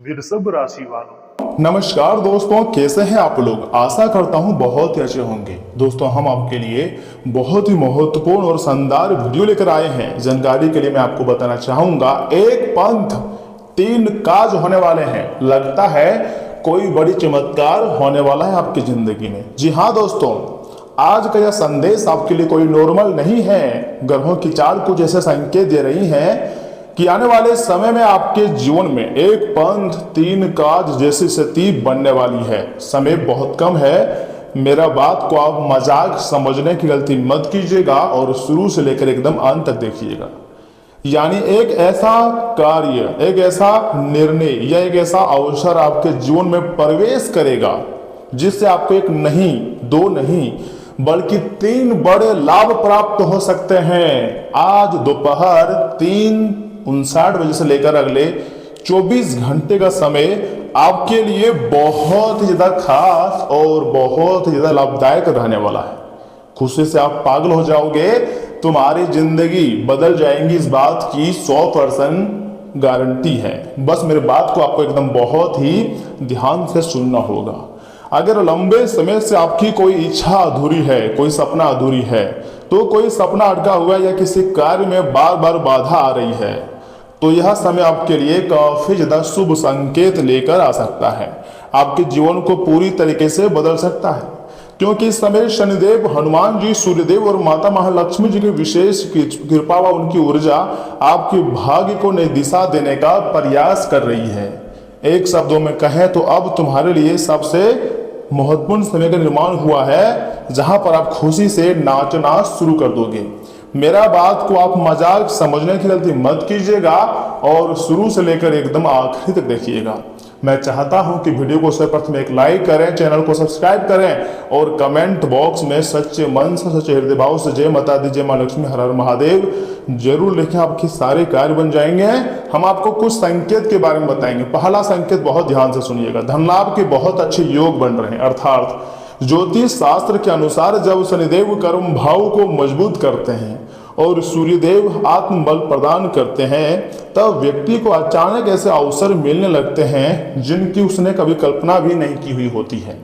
वृषभ राशि वालों। नमस्कार दोस्तों, कैसे हैं आप लोग। आशा करता हूं बहुत ही अच्छे होंगे। दोस्तों, हम आपके लिए बहुत ही महत्वपूर्ण और शानदार वीडियो लेकर आए हैं। जानकारी के लिए मैं आपको बताना चाहूंगा, एक पंथ 3 काज होने वाले हैं। लगता है कोई बड़ी चमत्कार होने वाला है आपकी जिंदगी में। जी हाँ दोस्तों, आज का यह संदेश आपके लिए कोई नॉर्मल नहीं है। ग्रहों की चाल कुछ ऐसे संकेत दे रही हैं कि आने वाले समय में आपके जीवन में एक पंथ 3 काज जैसी स्थिति बनने वाली है। समय बहुत कम है। मेरा बात को आप मजाक समझने की गलती मत कीजिएगा और शुरू से लेकर एकदम अंत तक देखिएगा। यानी एक ऐसा कार्य, एक ऐसा निर्णय या एक ऐसा अवसर आपके जीवन में प्रवेश करेगा जिससे आपको एक नहीं, 2 नहीं बल्कि 3 बड़े लाभ प्राप्त हो सकते हैं। आज दोपहर 3:59 बजे से लेकर अगले 24 घंटे का समय आपके लिए बहुत ही ज्यादा खास और बहुत ही ज्यादा लाभदायक रहने वाला है। खुशी से आप पागल हो जाओगे। तुम्हारी जिंदगी बदल जाएंगी, इस बात की 100% गारंटी है। बस मेरे बात को आपको एकदम बहुत ही ध्यान से सुनना होगा। अगर लंबे समय से आपकी कोई इच्छा अधूरी है, कोई सपना अधूरी है, तो कोई सपना अटका हुआ या किसी कार्य में बार बार बाधा आ रही है, तो यह समय आपके लिए काफी ज्यादा शुभ संकेत लेकर आ सकता है। आपके जीवन को पूरी तरीके से बदल सकता है, क्योंकि इस समय शनिदेव, हनुमान जी, सूर्यदेव और माता महालक्ष्मी जी की विशेष कृपा व उनकी ऊर्जा आपके भाग्य को नई दिशा देने का प्रयास कर रही है। एक शब्दों में कहें तो अब तुम्हारे लिए सबसे महत्वपूर्ण समय का निर्माण हुआ है, जहां पर आप खुशी से नाचना शुरू कर दोगे। मेरा बात को आप मजाक समझने की गलती मत कीजिएगा और शुरू से लेकर एकदम आखिरी तक देखिएगा। मैं चाहता हूं कि वीडियो को सर्वप्रथम एक लाइक करें, चैनल को सब्सक्राइब करें और कमेंट बॉक्स में सच्चे मन से, सच्चे हृदय भाव से जय माता दी, जय मां लक्ष्मी, हर हर महादेव जरूर लिखें। आपके सारे कार्य बन जाएंगे। हम आपको कुछ संकेत के बारे में बताएंगे। पहला संकेत बहुत ध्यान से सुनिएगा। धन लाभ के बहुत अच्छे योग बन रहे हैं। अर्थात ज्योतिष शास्त्र के अनुसार जब शनिदेव कर्म भाव को मजबूत करते हैं और सूर्यदेव आत्मबल प्रदान करते हैं, तब व्यक्ति को अचानक ऐसे अवसर मिलने लगते हैं जिनकी उसने कभी कल्पना भी नहीं की हुई होती है।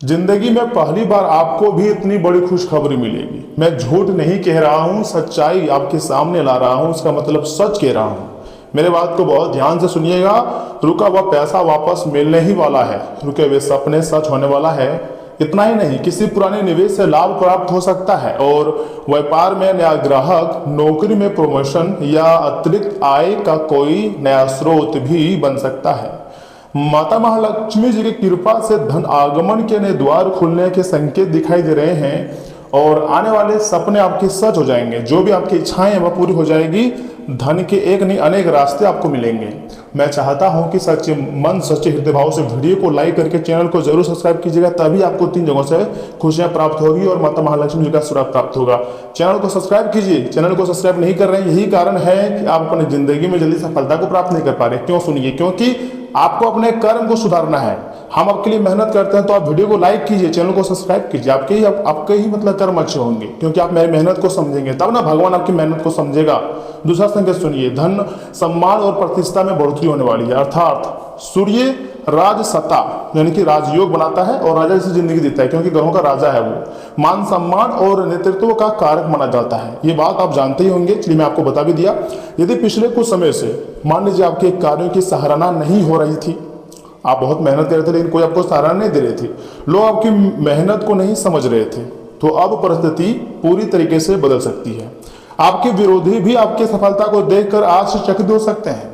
जिंदगी में पहली बार आपको भी इतनी बड़ी खुशखबरी मिलेगी। मैं झूठ नहीं कह रहा हूं, सच्चाई आपके सामने ला रहा हूं। इसका मतलब सच कह रहा हूं। मेरे बात को बहुत ध्यान से सुनिएगा। रुका हुआ पैसा वापस मिलने ही वाला है। रुके हुए सपने सच होने वाला है। इतना ही नहीं, किसी पुराने निवेश से लाभ प्राप्त हो सकता है और व्यापार में नया ग्राहक, नौकरी में प्रमोशन या अतिरिक्त आय का कोई नया स्रोत भी बन सकता है। माता महालक्ष्मी जी की कृपा से धन आगमन के नए द्वार खुलने के संकेत दिखाई दे रहे हैं और आने वाले सपने आपके सच हो जाएंगे। जो भी आपकी इच्छाएं हैं वह पूरी हो जाएगी। धन के एक नहीं अनेक रास्ते आपको मिलेंगे। मैं चाहता हूं कि सच्चे मन, सच्चे हृदय भाव से वीडियो को लाइक करके चैनल को जरूर सब्सक्राइब कीजिएगा, तभी आपको 3 जगहों से खुशियां प्राप्त होगी और माता महालक्ष्मी जी का आशीर्वाद प्राप्त होगा। चैनल को सब्सक्राइब कीजिए। चैनल को सब्सक्राइब नहीं कर रहे हैं, यही कारण है कि आप अपनी जिंदगी में जल्दी सफलता को प्राप्त नहीं कर पा रहे। क्यों? सुनिए, क्योंकि आपको अपने कर्म को सुधारना है। हम आपके लिए मेहनत करते हैं, तो आप वीडियो को लाइक कीजिए, चैनल को सब्सक्राइब कीजिए। आपके ही मतलब कर्म अच्छे होंगे, क्योंकि आप मेरी मेहनत को समझेंगे, तब ना भगवान आपकी मेहनत को समझेगा। दूसरा संकेत सुनिए, धन, सम्मान और प्रतिष्ठा में बढ़ोतरी होने वाली है। अर्थात सूर्य राजसत्ता यानी कि राजयोग बनाता है और राजा जैसी जिंदगी देता है, क्योंकि ग्रहों का राजा है वो। मान सम्मान और नेतृत्व का कारक माना जाता है। ये बात आप जानते ही होंगे, इसलिए मैं आपको बता भी दिया। यदि पिछले कुछ समय से मान लीजिए आपके कार्यों की सराहना नहीं हो रही थी, आप बहुत मेहनत कर रहे थे लेकिन कोई आपको सराहना नहीं दे रहे थे, लोग आपकी मेहनत को नहीं समझ रहे थे, तो अब परिस्थिति पूरी तरीके से बदल सकती है। आपके विरोधी भी आपकी सफलता को देखकर आश्चर्यचकित हो सकते हैं,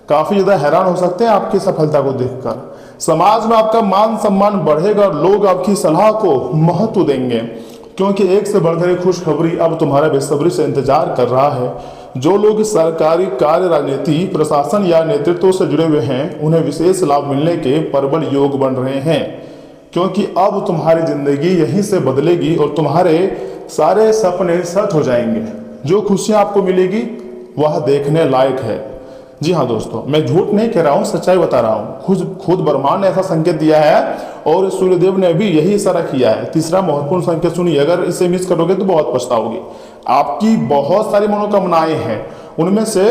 काफी ज्यादा हैरान हो सकते हैं आपकी सफलता को देखकर। समाज में आपका मान सम्मान बढ़ेगा और लोग आपकी सलाह को महत्व देंगे, क्योंकि एक से बढ़कर एक खुशखबरी अब तुम्हारा बेसब्री से इंतजार कर रहा है। जो लोग सरकारी कार्य, राजनीति, प्रशासन या नेतृत्व से जुड़े हुए हैं, उन्हें विशेष लाभ मिलने के प्रबल योग बन रहे हैं, क्योंकि अब तुम्हारी जिंदगी यहीं से बदलेगी और तुम्हारे सारे सपने सच हो जाएंगे। जो खुशियां आपको मिलेगी वह देखने लायक है। जी हाँ दोस्तों, मैं झूठ नहीं कह रहा हूँ, सच्चाई बता रहा हूँ। खुद ब्रह्मांड ने ऐसा संकेत दिया है और सूर्यदेव ने भी यही इशारा किया है। तीसरा महत्वपूर्ण संकेत सुनिए, अगर इसे मिस करोगे तो बहुत पछताओगे। आपकी बहुत सारी मनोकामनाएं हैं, उनमें से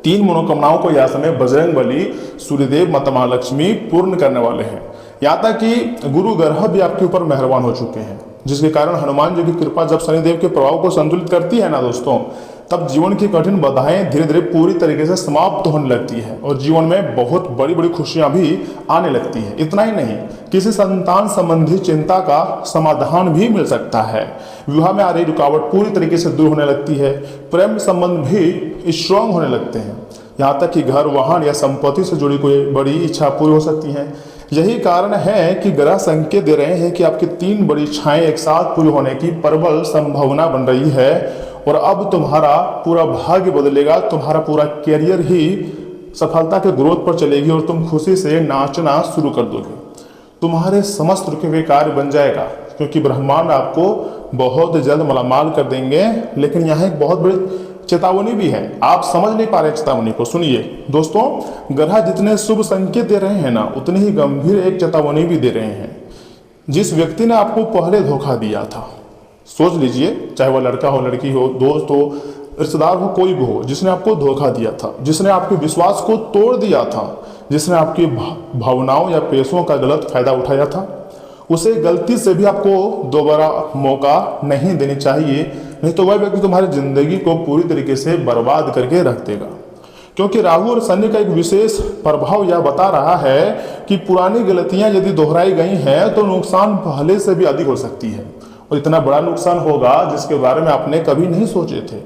3 मनोकामनाओं को यह समय बजरंग बली, सूर्यदेव, माता महालक्ष्मी पूर्ण करने वाले हैं। यहाँ तक कि गुरु ग्रह भी आपके ऊपर मेहरबान हो चुके हैं, जिसके कारण हनुमान जी की कृपा जब शनिदेव के प्रभाव को संतुलित करती है ना दोस्तों, तब जीवन की कठिन बाधाएं धीरे धीरे पूरी तरीके से समाप्त होने लगती है और जीवन में बहुत बड़ी बड़ी खुशियां भी आने लगती है। इतना ही नहीं, किसी संतान संबंधी चिंता का समाधान भी मिल सकता है। विवाह में आ रही रुकावट पूरी तरीके से दूर होने लगती है। प्रेम संबंध भी स्ट्रांग होने लगते हैं। यहाँ तक कि घर, वाहन या संपत्ति से जुड़ी कोई बड़ी इच्छा पूरी हो सकती है। यही कारण है कि ग्रह संकेत दे रहे हैं कि आपकी 3 बड़ी इच्छाएं एक साथ पूरी होने की प्रबल संभावना बन रही है और अब तुम्हारा पूरा भाग्य बदलेगा। तुम्हारा पूरा कैरियर ही सफलता के ग्रोथ पर चलेगी और तुम खुशी से नाचना शुरू कर दोगे। तुम्हारे समस्त रुके हुए कार्य बन जाएगा, क्योंकि ब्रह्मांड आपको बहुत जल्द मालामाल कर देंगे। लेकिन यहाँ एक बहुत बड़ी चेतावनी भी है, आप समझ नहीं पा रहे चेतावनी को। सुनिए दोस्तों, ग्रह जितने शुभ संकेत दे रहे हैं ना, उतनी ही गंभीर एक चेतावनी भी दे रहे हैं। जिस व्यक्ति ने आपको पहले धोखा दिया था, सोच लीजिए, चाहे वह लड़का हो, लड़की हो, दोस्त हो, रिश्तेदार हो, कोई भी हो, जिसने आपको धोखा दिया था, जिसने आपके विश्वास को तोड़ दिया था, जिसने आपकी भावनाओं या पैसों का गलत फायदा उठाया था, उसे गलती से भी आपको दोबारा मौका नहीं देनी चाहिए। नहीं तो वह व्यक्ति तुम्हारी जिंदगी को पूरी तरीके से बर्बाद करके रख देगा। क्योंकि राहु और शनि का एक विशेष प्रभाव यह बता रहा है कि पुरानी गलतियां यदि दोहराई गई हैं तो नुकसान पहले से भी अधिक हो सकती है और इतना बड़ा नुकसान होगा जिसके बारे में आपने कभी नहीं सोचे थे।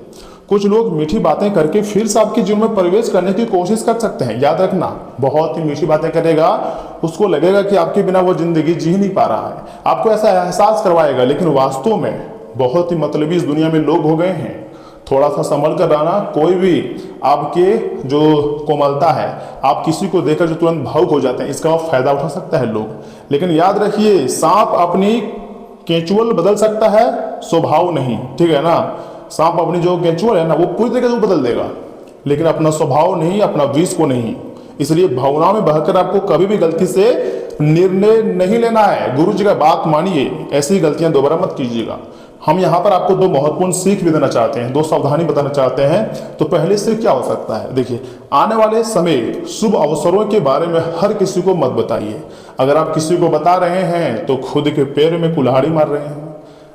कुछ लोग मीठी बातें करके फिर से आपके जीवन में प्रवेश करने की कोशिश कर सकते हैं। याद रखना, बहुत ही मीठी बातें करेगा, उसको लगेगा कि आपके बिना वो जिंदगी जी नहीं पा रहा है, आपको ऐसा एहसास करवाएगा, लेकिन वास्तव में बहुत ही मतलबी इस दुनिया में लोग हो गए हैं। थोड़ा सा संभल कर रहना। कोई भी आपके जो कोमलता है, आप किसी को देखकर जो तुरंत भावुक हो जाते हैं, इसका फायदा उठा सकता है लोग। लेकिन याद रखिए, सांप अपनी केंचुअल बदल सकता है, स्वभाव नहीं, ठीक है ना। सांप अपनी जो केंचुअल है ना, वो पूरी तरीके से बदल देगा, लेकिन अपना स्वभाव नहीं, अपना विष को नहीं। इसलिए भावनाओं में बहकर आपको कभी भी गलती से निर्णय नहीं लेना है। गुरु जी का बात मानिए, ऐसी गलतियां दोबारा मत कीजिएगा। हम यहाँ पर आपको 2 महत्वपूर्ण सीख भी देना चाहते हैं, 2 सावधानी बताना चाहते हैं। तो पहले सीख क्या हो सकता है? देखिए, आने वाले समय शुभ अवसरों के बारे में हर किसी को मत बताइए। अगर आप किसी को बता रहे हैं तो खुद के पैर में कुल्हाड़ी मार रहे हैं।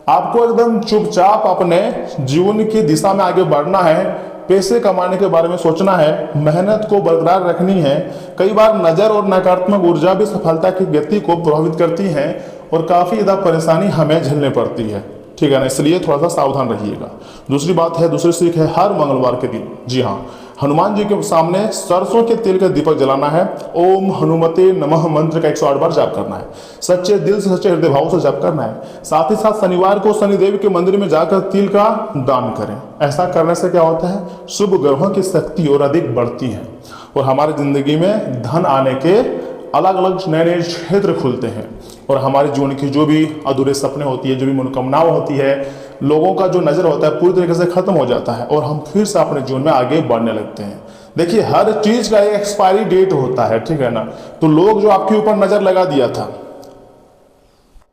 आपको एकदम चुपचाप अपने जीवन की दिशा में आगे बढ़ना है, पैसे कमाने के बारे में सोचना है, मेहनत को बरकरार रखनी है। कई बार नजर और नकारात्मक ऊर्जा भी सफलता की गति को प्रभावित करती है और काफी ज्यादा परेशानी हमें झेलने पड़ती है, ठीक है ना। इसलिए थोड़ा सा सावधान रहिएगा। दूसरी सीख है, हर मंगलवार के दिन, जी हाँ, हनुमान जी के सामने सरसों के तेल का दीपक जलाना है। ओम हनुमते नमः मंत्र का 108 बार जाप करना है। सच्चे दिल से, सच्चे हृदय भाव से जाप करना है। साथ ही साथ शनिवार को शनिदेव के मंदिर में जाकर तिल का दान करें। ऐसा करने से क्या होता है? शुभ ग्रहों की शक्ति और अधिक बढ़ती है और हमारी जिंदगी में धन आने के अलग अलग नए नए क्षेत्र खुलते हैं और हमारे जीवन की जो भी अधूरे सपने होती है, जो भी मनोकामनाएं होती है, लोगों का जो नजर होता है, पूरी तरीके से खत्म हो जाता है और हम फिर से अपने जीवन में आगे बढ़ने लगते हैं। देखिए, हर चीज का एक एक्सपायरी डेट होता है, ठीक है ना। तो लोग जो आपके ऊपर नजर लगा दिया था,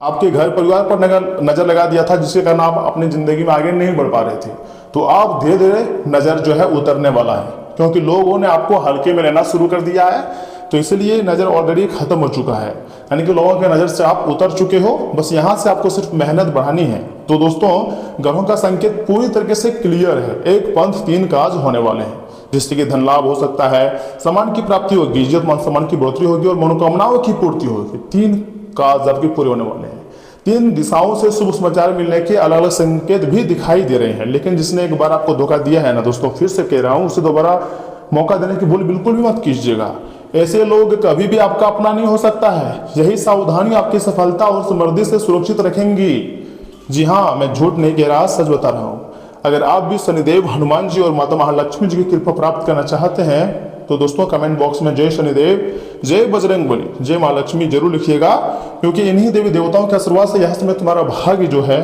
आपके घर परिवार पर नजर लगा दिया था, जिसके कारण आप अपनी जिंदगी में आगे नहीं बढ़ पा रहे थे, तो आप धीरे धीरे नजर जो है उतरने वाला है, क्योंकि लोगों ने आपको हल्के में लेना शुरू कर दिया है। तो इसलिए नजर ऑलरेडी खत्म हो चुका है, यानी कि लोगों के नजर से आप उतर चुके हो। बस यहां से आपको सिर्फ मेहनत बढ़ानी है। तो दोस्तों, ग्रहों का संकेत पूरी तरीके से क्लियर है। एक पंथ 3 काज होने वाले हैं, जिससे कि धन लाभ हो सकता है, सम्मान की प्राप्ति होगी, इज्जत मान सम्मान की बढ़ोतरी होगी और मनोकामनाओं की पूर्ति होगी। 3 काज आपके पूरे होने वाले हैं। 3 दिशाओं से शुभ समाचार मिलने के अलग अलग संकेत भी दिखाई दे रहे हैं। लेकिन जिसने एक बार आपको धोखा दिया है ना दोस्तों, फिर से कह रहा हूं, उसे दोबारा मौका देने की भूल बिल्कुल भी मत कीजिएगा। ऐसे लोग कभी भी आपका अपना नहीं हो सकता है। यही सावधानी आपकी सफलता और समृद्धि से सुरक्षित रखेंगी। जी हाँ, मैं झूठ नहीं कह रहा, सच बता रहा हूँ। अगर आप भी शनिदेव, हनुमान जी और माता महालक्ष्मी जी की कृपा प्राप्त करना चाहते हैं तो दोस्तों कमेंट बॉक्स में जय शनिदेव, जय बजरंग बली, जय माँ लक्ष्मी जरूर लिखिएगा, क्योंकि इन्हीं देवी देवताओं के आशीर्वाद से यह समय तुम्हारा भाग्य जो है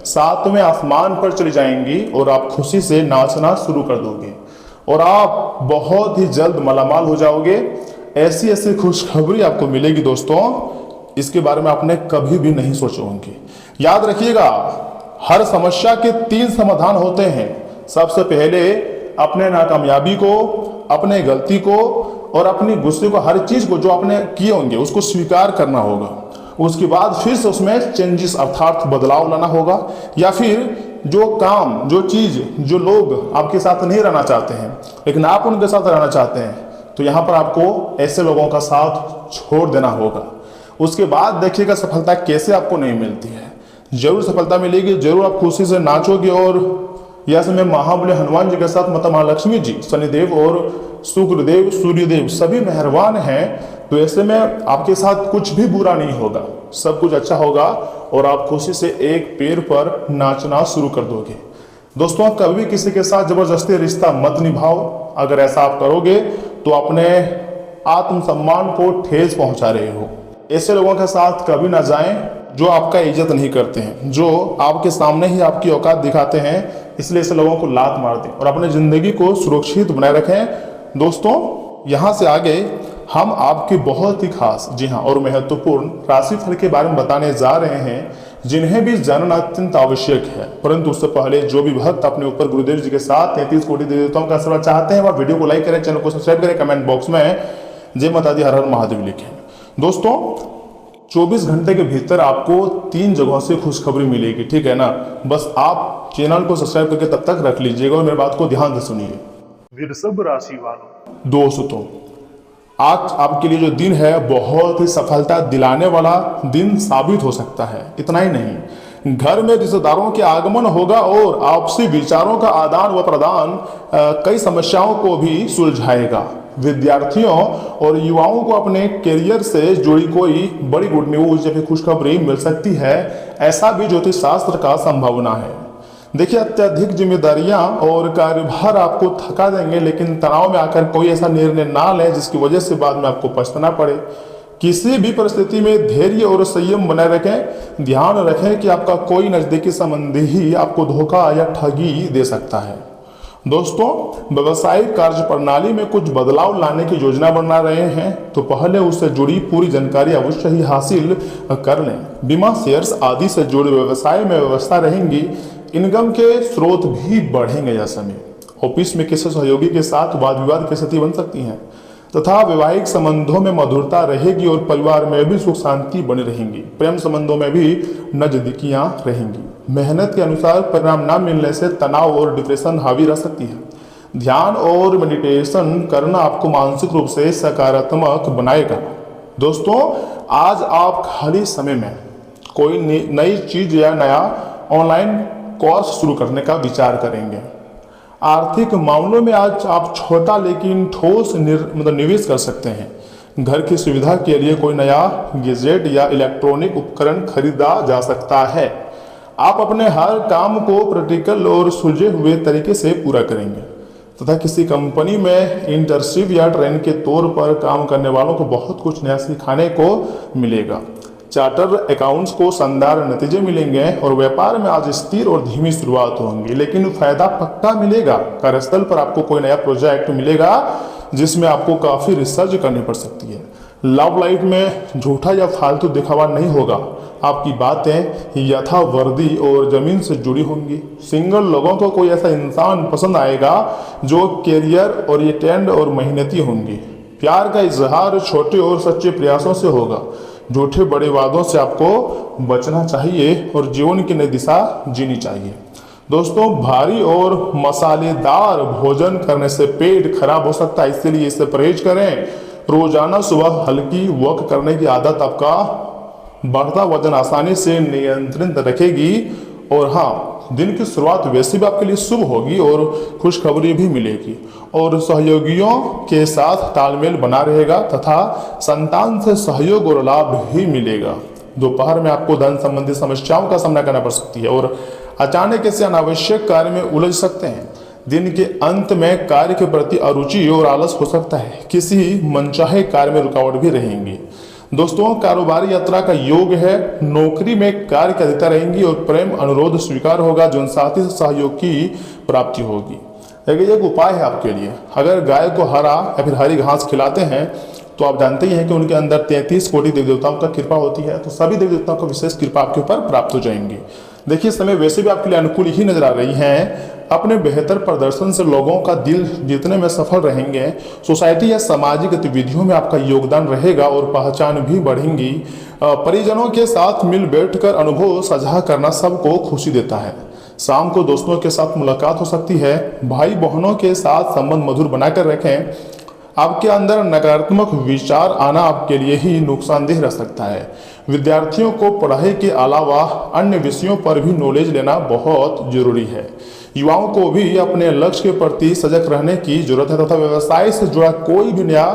7वें आसमान पर चली जाएंगी और आप खुशी से नाचना शुरू कर दोगे और आप बहुत ही जल्द मालामाल हो जाओगे। ऐसी ऐसी खुशखबरी आपको मिलेगी दोस्तों, इसके बारे में आपने कभी भी नहीं सोचे होंगे। याद रखिएगा, हर समस्या के 3 समाधान होते हैं। सबसे पहले अपने नाकामयाबी को अपने गलती को और अपनी गुस्से को, हर चीज को जो आपने किए होंगे उसको स्वीकार करना होगा। उसके बाद फिर से उसमें चेंजेस अर्थात बदलाव लाना होगा, या फिर जो काम, जो चीज, जो लोग आपके साथ नहीं रहना चाहते हैं लेकिन आप उनके साथ रहना चाहते हैं, तो यहाँ पर आपको ऐसे लोगों का साथ छोड़ देना होगा। उसके बाद देखिएगा सफलता कैसे आपको नहीं मिलती है। जरूर सफलता मिलेगी, जरूर आप खुशी से नाचोगे। और यह समय महाबली हनुमान जी के साथ माता महालक्ष्मी जी, शनिदेव और शुक्रदेव, सूर्यदेव सभी मेहरबान हैं। तो ऐसे में आपके साथ कुछ भी बुरा नहीं होगा, सब कुछ अच्छा होगा और आप खुशी से एक पैर पर नाचना शुरू कर दोगे। दोस्तों, कभी भी किसी के साथ जबरदस्ती रिश्ता मत निभाओ। अगर ऐसा आप करोगे तो अपने आत्मसम्मान को ठेस पहुंचा रहे हो। ऐसे लोगों के साथ कभी ना जाएं जो आपका इज्जत नहीं करते हैं, जो आपके सामने ही आपकी औकात दिखाते हैं। इसलिए ऐसे लोगों को लात मार दें और अपनी जिंदगी को सुरक्षित बनाए रखें। दोस्तों, यहाँ से आगे हम आपकी बहुत ही खास, जी हाँ, और महत्वपूर्ण राशिफल के बारे में बताने जा रहे हैं, जिन्हें भी जानना अत्यंत आवश्यक है। परंतु उससे पहले जो भी भक्त अपने ऊपर गुरुदेव जी के साथ 33 कोटि देवताओं का आशीर्वाद चाहते हैं, वह वीडियो को लाइक करें, चैनल को सब्सक्राइब करें, कमेंट बॉक्स में जय माता दी, हर हर महादेव लिखें। दोस्तों, 24 घंटे के भीतर आपको 3 जगहों से खुशखबरी मिलेगी, ठीक है ना। बस आप चैनल को सब्सक्राइब करके तब तक रख लीजिएगा और मेरी बात को ध्यान से सुनिए। वृषभ राशि वालों, दोस्तों, आज आपके लिए जो दिन है बहुत ही सफलता दिलाने वाला दिन साबित हो सकता है। इतना ही नहीं, घर में रिश्तेदारों के आगमन होगा और आपसी विचारों का आदान व प्रदान कई समस्याओं को भी सुलझाएगा। विद्यार्थियों और युवाओं को अपने करियर से जुड़ी कोई बड़ी गुड न्यूज या फिर खुशखबरी मिल सकती है, ऐसा भी ज्योतिष शास्त्र का संभावना है। देखिए, अत्यधिक जिम्मेदारियां और कार्यभार आपको थका देंगे, लेकिन तनाव में आकर कोई ऐसा निर्णय ना लें जिसकी वजह से बाद में आपको पछताना पड़े। किसी भी परिस्थिति में धैर्य और संयम बनाए रखें। ध्यान रखें कि आपका कोई नजदीकी संबंधी ही आपको धोखा या ठगी दे सकता है। दोस्तों, व्यवसायिक कार्य प्रणाली में कुछ बदलाव लाने की योजना बना रहे हैं, तो पहले उससे जुड़ी पूरी जानकारी अवश्य ही हासिल कर लें। बीमा, शेयर्स आदि से जुड़े व्यवसाय में व्यवस्था रहेंगी। इनकम के स्रोत भी बढ़ेंगे। यह समय ऑफिस में किसी सहयोगी के साथ वाद विवाद की स्थिति बन सकती है तथा वैवाहिक संबंधों में मधुरता रहेगी और परिवार में भी सुख शांति बनी रहेंगी। प्रेम संबंधों में भी नजदीकियां रहेंगी। मेहनत के अनुसार परिणाम न मिलने से तनाव और डिप्रेशन हावी रह सकती है। ध्यान और मेडिटेशन करना आपको मानसिक रूप से सकारात्मक बनाएगा। दोस्तों, आज आप खाली समय में कोई नई चीज या नया ऑनलाइन कोर्स शुरू करने का विचार करेंगे। आर्थिक मामलों में आज आप छोटा लेकिन ठोस निवेश कर सकते हैं। घर की सुविधा के लिए कोई नया गैजेट या इलेक्ट्रॉनिक उपकरण खरीदा जा सकता है। आप अपने हर काम को प्रैक्टिकल और सुलझे हुए तरीके से पूरा करेंगे तथा किसी कंपनी में इंटर्नशिप या ट्रेन के तौर पर काम करने वालों को बहुत कुछ नया सिखाने को मिलेगा। चार्टर अकाउंट्स को शानदार नतीजे मिलेंगे और व्यापार में आज स्थिर और धीमी शुरुआत होंगी, लेकिन फायदा पक्का मिलेगा। कार्यस्थल पर आपको कोई नया प्रोजेक्ट मिलेगा जिसमें आपको काफी रिसर्च करनी पड़ सकती है। लव लाइफ में झूठा या फालतू दिखावा नहीं होगा। आपकी बातें यथावर्दी और जमीन से जुड़ी होंगी। सिंगल लोगों को कोई ऐसा इंसान पसंद आएगा जो कैरियर ओरिएंटेड और मेहनती होंगी। प्यार का इजहार छोटे और सच्चे प्रयासों से होगा। झूठे बड़े वादों से आपको बचना चाहिए और जीवन की नई दिशा जीनी चाहिए। दोस्तों, भारी और मसालेदार भोजन करने से पेट खराब हो सकता है, इसलिए इससे परहेज करें। रोजाना सुबह हल्की वॉक करने की आदत आपका बढ़ता वजन आसानी से नियंत्रित रखेगी। और हाँ, दिन की शुरुआत वैसे भी आपके लिए शुभ होगी और खुशखबरी भी मिलेगी और सहयोगियों के साथ तालमेल बना रहेगा तथा संतान से सहयोग और लाभ भी मिलेगा। दोपहर में आपको धन संबंधी समस्याओं का सामना करना पड़ सकती है और अचानक ऐसे अनावश्यक कार्य में उलझ सकते हैं। दिन के अंत में कार्य के प्रति अरुचि और आलस हो सकता है। किसी मनचाहे कार्य में रुकावट भी रहेंगी। दोस्तों, कारोबारी यात्रा का योग है। नौकरी में कार्य की अधिकता रहेंगी और प्रेम अनुरोध स्वीकार होगा। जीवन साथी से सहयोग की प्राप्ति होगी। लेकिन एक उपाय है आपके लिए। अगर गाय को हरा या फिर हरी घास खिलाते हैं तो आप जानते ही हैं कि उनके अंदर 33 कोटि देवी देवताओं का कृपा होती है, तो सभी देवी देवताओं को विशेष कृपा आपके ऊपर प्राप्त हो जाएंगी। देखिए समय वैसे भी आपके लिए अनुकूल ही नजर आ रही है। अपने बेहतर प्रदर्शन से लोगों का दिल जीतने में सफल रहेंगे। सोसाइटी या सामाजिक गतिविधियों में आपका योगदान रहेगा और पहचान भी बढ़ेंगी। परिजनों के साथ मिल बैठकर अनुभव साझा करना सबको खुशी देता है। शाम को दोस्तों के साथ मुलाकात हो सकती है। भाई बहनों के साथ संबंध मधुर बनाकर रखें। आपके अंदर नकारात्मक विचार आना आपके लिए ही नुकसानदेह रह सकता है। विद्यार्थियों को पढ़ाई के अलावा अन्य विषयों पर भी नॉलेज लेना बहुत जरूरी है। युवाओं को भी अपने लक्ष्य के प्रति सजग रहने की जरूरत है तथा व्यवसाय से जुड़ा कोई भी नया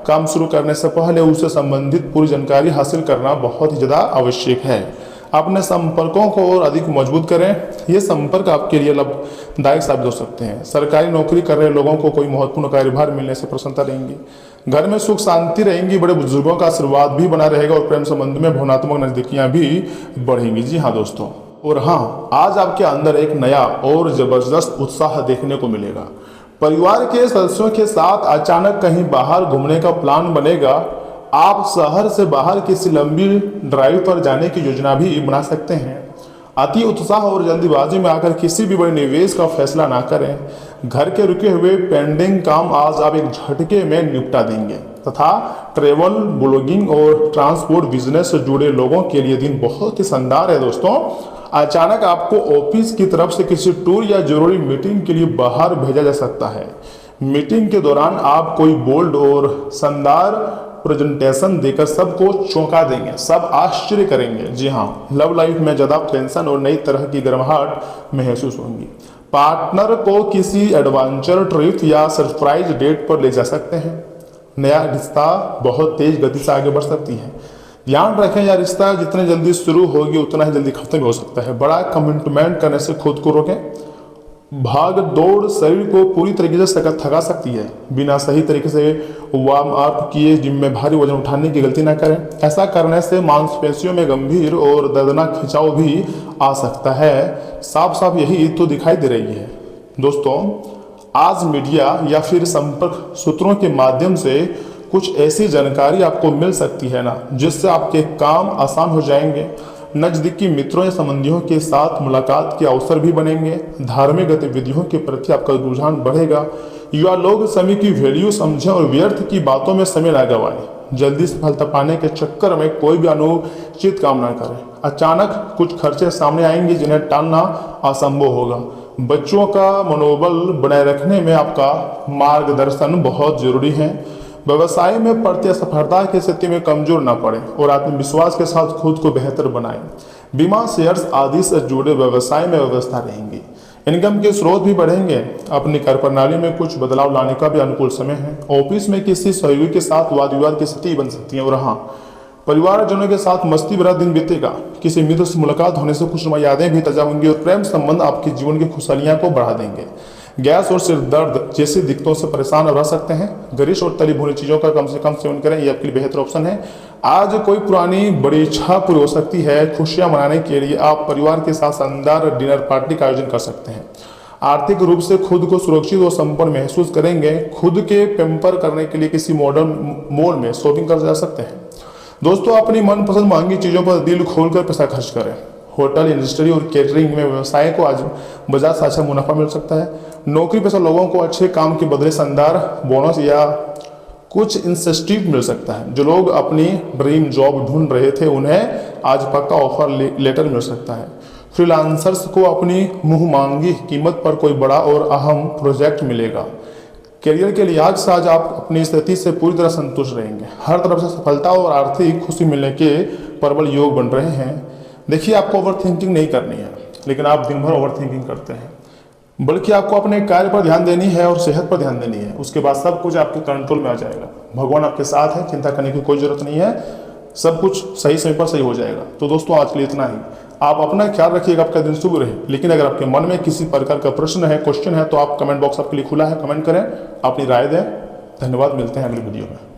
काम शुरू करने से पहले उससे संबंधित पूरी जानकारी हासिल करना बहुत ही ज़्यादा आवश्यक है। अपने संपर्कों को और अधिक मजबूत करें। ये संपर्क आपके लिए लाभदायक साबित हो सकते हैं। सरकारी नौकरी कर रहे लोगों को कोई महत्वपूर्ण कार्यभार मिलने से प्रसन्नता रहेंगी। घर में सुख शांति रहेंगी। बड़े बुजुर्गों का आशीर्वाद भी बना रहेगा और प्रेम संबंध में भावनात्मक नजदीकियां भी बढ़ेंगी। जी हाँ दोस्तों, और हाँ, आज आपके अंदर एक नया और जबरदस्त उत्साह देखने को मिलेगा। परिवार के सदस्यों के साथ अचानक कहीं बाहर घूमने का प्लान बनेगा। आप शहर से बाहर किसी लंबी ड्राइव पर जाने की योजना भी बना सकते हैं। अति उत्साह और जल्दीबाजी में आकर किसी भी बड़े निवेश का फैसला ना करें। घर के रुके हुए पेंडिंग काम आज आप एक झटके में निपटा देंगे तथा ट्रेवल, ब्लॉगिंग और ट्रांसपोर्ट बिजनेस से जुड़े लोगों के लिए दिन बहुत ही शानदार है दोस्तों। अचानक आपको ऑफिस की तरफ से किसी टूर या जरूरी मीटिंग के लिए बाहर भेजा जा सकता है। मीटिंग के दौरान आप कोई बोल्ड और शानदार प्रेजेंटेशन देकर सबको चौंका देंगे। सब आश्चर्य करेंगे। जी हाँ, लव लाइफ में ज़्यादा टेंशन और नई तरह की गर्माहट महसूस होंगी। पार्टनर को किसी एडवेंचर ट्रिप या सरप्राइज डेट पर ले जा सकते हैं। नया रिश्ता बहुत तेज गति से आगे बढ़ सकती है। ध्यान रखें, यह रिश्ता जितने जल्दी शुरू होगी उतना ही जल्दी खत्म हो सकता है। बड़ा कमिटमेंट करने से खुद को रोकें। भाग दौड़ शरीर को पूरी तरीके से थका सकती है। बिना सही तरीके से वार्म अप किए जिम में भारी वजन उठाने की गलती ना करें। ऐसा करने से मांसपेशियों में गंभीर और दर्दनाक खिंचाव भी आ सकता है। साफ साफ यही तो दिखाई दे रही है दोस्तों। आज मीडिया या फिर संपर्क सूत्रों के माध्यम से कुछ ऐसी जानकारी आपको मिल सकती है ना, जिससे आपके काम आसान हो जाएंगे। नजदीकी मित्रों या संबंधियों के साथ मुलाकात के अवसर भी बनेंगे। धार्मिक गतिविधियों के प्रति आपका रुझान बढ़ेगा। युवा लोग समय की वैल्यू समझें और व्यर्थ की बातों में समय ना गवाएं। जल्दी सफलता पाने के चक्कर में कोई भी अनुचित काम ना करें। अचानक कुछ खर्चे सामने आएंगे जिन्हें टालना असंभव होगा। बच्चों का मनोबल बनाए रखने में आपका मार्गदर्शन बहुत जरूरी है। व्यवसाय में प्रतिस्पर्धा की स्थिति में कमजोर ना पड़े और आत्मविश्वास के साथ खुद को बेहतर बनाएं। बीमा, शेयर्स आदि से जुड़े व्यवसाय में व्यवस्था रहेंगी। इनकम के स्रोत भी बढ़ेंगे। अपनी कार्य प्रणाली में कुछ बदलाव लाने का भी अनुकूल समय है। ऑफिस में किसी सहयोगी के साथ वाद विवाद की स्थिति बन सकती है। और हाँ, परिवारजनों के साथ मस्ती भरा दिन बीतेगा। किसी मित्र से मुलाकात होने से खुशनुमा यादें भी ताजा होंगी और प्रेम संबंध आपके जीवन की खुशहालियां को बढ़ा देंगे। गैस और सिर दर्द जैसी दिक्कतों से परेशान रह सकते हैं। गरिश और तली भुनी चीज़ों का कम से कम सेवन करें, ये आपके लिए बेहतर ऑप्शन है। आज कोई पुरानी बड़ी इच्छा पूरी हो सकती है। खुशियां मनाने के लिए आप परिवार के साथ शानदार डिनर पार्टी का आयोजन कर सकते हैं। आर्थिक रूप से खुद को सुरक्षित और संपन्न महसूस करेंगे। खुद के पेम्पर करने के लिए किसी मॉडर्न मॉल में शॉपिंग कर जा सकते हैं। दोस्तों, अपनी मनपसंद महंगी चीज़ों पर दिल खोलकर पैसा खर्च करें। होटल इंडस्ट्री और कैटरिंग में व्यवसाय को आज बाजार से अच्छा मुनाफा मिल सकता है। नौकरी पेशा लोगों को अच्छे काम के बदले शानदार बोनस या कुछ इंसेंटिव मिल सकता है। जो लोग अपनी ड्रीम जॉब ढूंढ रहे थे उन्हें आज पक्का ऑफर लेटर मिल सकता है। फ्रीलांसर्स को अपनी मुंह मांगी कीमत पर कोई बड़ा और अहम प्रोजेक्ट मिलेगा। करियर के लिहाज से आज आप अपनी स्थिति से पूरी तरह संतुष्ट रहेंगे। हर तरफ से सफलता और आर्थिक खुशी मिलने के प्रबल योग बन रहे हैं। देखिए, आपको ओवर थिंकिंग नहीं करनी है, लेकिन आप दिन भर ओवर थिंकिंग करते हैं। बल्कि आपको अपने कार्य पर ध्यान देनी है और सेहत पर ध्यान देनी है। उसके बाद सब कुछ आपके कंट्रोल में आ जाएगा। भगवान आपके साथ है, चिंता करने की कोई जरूरत नहीं है। सब कुछ सही समय पर सही हो जाएगा। तो दोस्तों, आज के लिए इतना ही। आप अपना ख्याल रखिएगा, आपका दिन शुभ रहे। लेकिन अगर आपके मन में किसी प्रकार का प्रश्न है, क्वेश्चन है, तो आप कमेंट बॉक्स आपके लिए खुला है, कमेंट करें, अपनी राय दें। धन्यवाद, मिलते हैं अगली वीडियो में।